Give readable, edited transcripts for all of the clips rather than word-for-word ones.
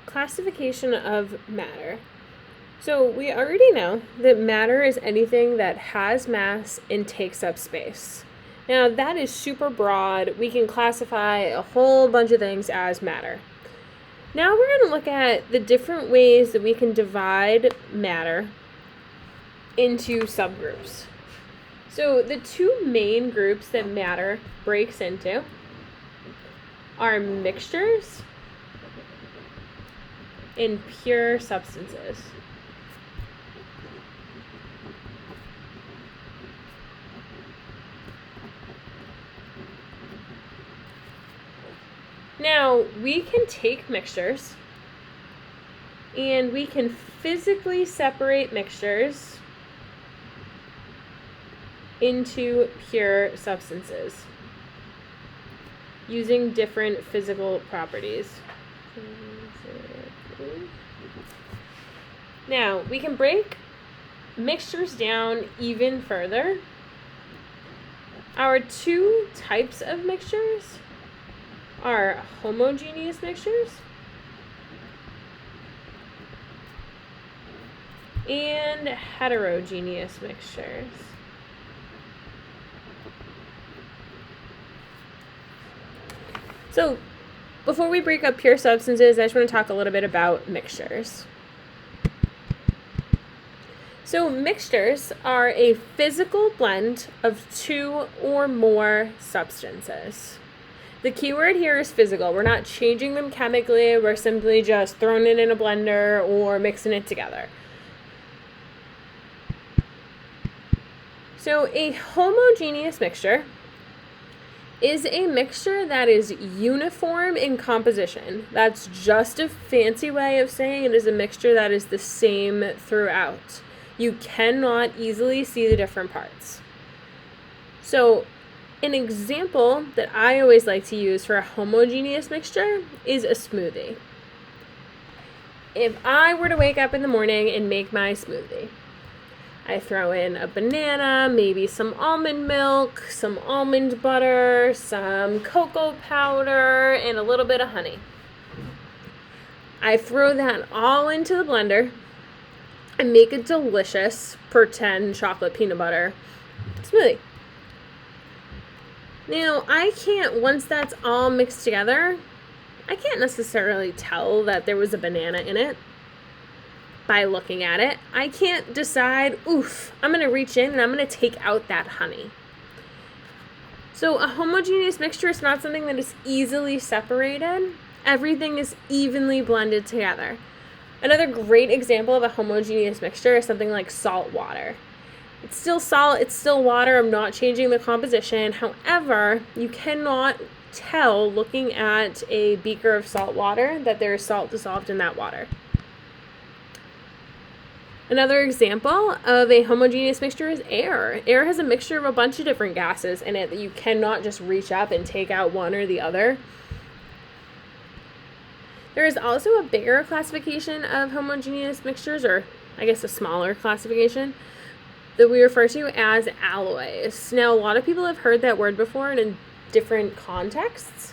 classification of matter. So we already know that matter is anything that has mass and takes up space. Now that is super broad. We can classify a whole bunch of things as matter. Now we're going to look at the different ways that we can divide matter into subgroups. So the two main groups that matter breaks into are mixtures and pure substances. Now, we can take mixtures and we can physically separate mixtures into pure substances using different physical properties. Now, we can break mixtures down even further. Our two types of mixtures are homogeneous mixtures and heterogeneous mixtures. So, before we break up pure substances, I just want to talk a little bit about mixtures. So, mixtures are a physical blend of two or more substances. The key word here is physical. We're not changing them chemically. We're simply just throwing it in a blender or mixing it together. So a homogeneous mixture is a mixture that is uniform in composition. That's just a fancy way of saying it is a mixture that is the same throughout. You cannot easily see the different parts. So an example that I always like to use for a homogeneous mixture is a smoothie. If I were to wake up in the morning and make my smoothie, I throw in a banana, maybe some almond milk, some almond butter, some cocoa powder, and a little bit of honey. I throw that all into the blender and make a delicious pretend chocolate peanut butter smoothie. Now, once that's all mixed together, I can't necessarily tell that there was a banana in it by looking at it. I can't decide, I'm going to reach in and I'm going to take out that honey. So a homogeneous mixture is not something that is easily separated. Everything is evenly blended together. Another great example of a homogeneous mixture is something like salt water. It's still salt, it's still water. I'm not changing the composition. However, you cannot tell looking at a beaker of salt water that there is salt dissolved in that water. Another example of a homogeneous mixture is air. Air has a mixture of a bunch of different gases in it that you cannot just reach up and take out one or the other. There is also a bigger classification of homogeneous mixtures, or I guess a smaller classification, that we refer to as alloys. Now, a lot of people have heard that word before and in different contexts.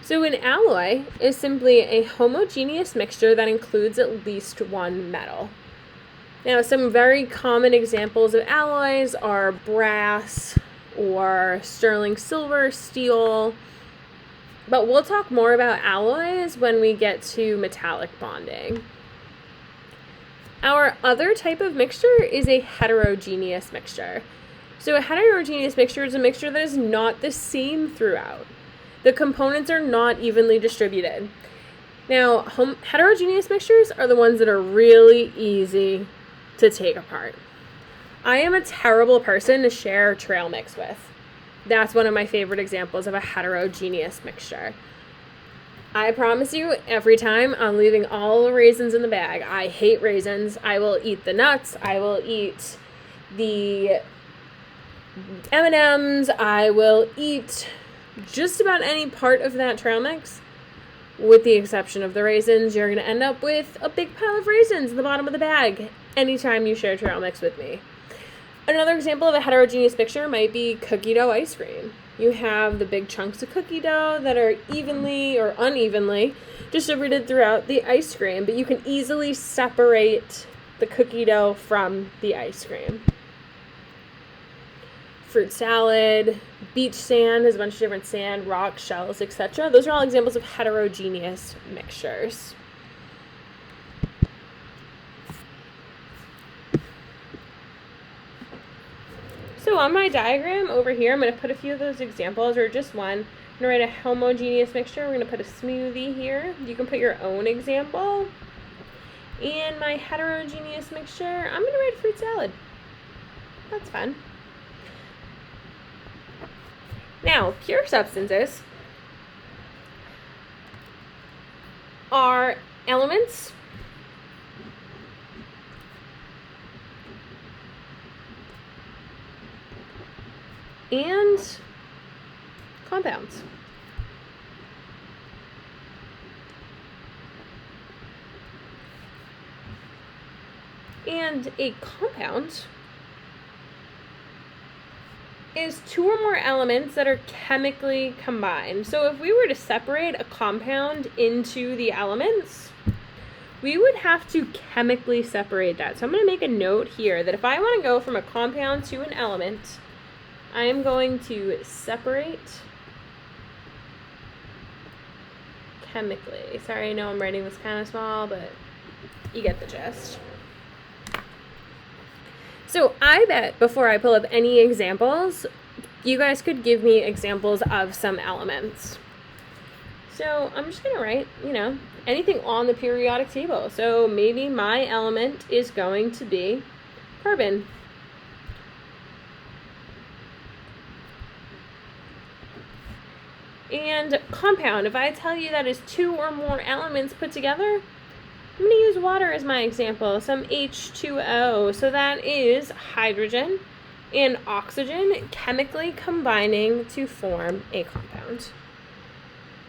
So an alloy is simply a homogeneous mixture that includes at least one metal. Now, some very common examples of alloys are brass or sterling silver, steel, but we'll talk more about alloys when we get to metallic bonding. Our other type of mixture is a heterogeneous mixture. So a heterogeneous mixture is a mixture that is not the same throughout. The components are not evenly distributed. Now, heterogeneous mixtures are the ones that are really easy to take apart. I am a terrible person to share trail mix with. That's one of my favorite examples of a heterogeneous mixture. I promise you, every time I'm leaving all the raisins in the bag. I hate raisins. I will eat the nuts. I will eat the M&Ms. I will eat just about any part of that trail mix. With the exception of the raisins, you're going to end up with a big pile of raisins in the bottom of the bag anytime you share trail mix with me. Another example of a heterogeneous mixture might be cookie dough ice cream. You have the big chunks of cookie dough that are evenly or unevenly distributed throughout the ice cream, but you can easily separate the cookie dough from the ice cream. Fruit salad, beach sand has a bunch of different sand, rock, shells, etc. Those are all examples of heterogeneous mixtures. So on my diagram over here, I'm going to put a few of those examples, or just one. I'm going to write a homogeneous mixture. We're going to put a smoothie here. You can put your own example. And my heterogeneous mixture, I'm going to write fruit salad. That's fun. Now, pure substances are elements and compounds. And a compound is two or more elements that are chemically combined. So if we were to separate a compound into the elements, we would have to chemically separate that. So I'm going to make a note here that if I want to go from a compound to an element, I am going to separate chemically. Sorry, I know I'm writing this kind of small, but you get the gist. So I bet before I pull up any examples, you guys could give me examples of some elements. So I'm just going to write, anything on the periodic table. So maybe my element is going to be carbon. And compound, if I tell you that is two or more elements put together, I'm going to use water as my example, some H2O. So that is hydrogen and oxygen chemically combining to form a compound.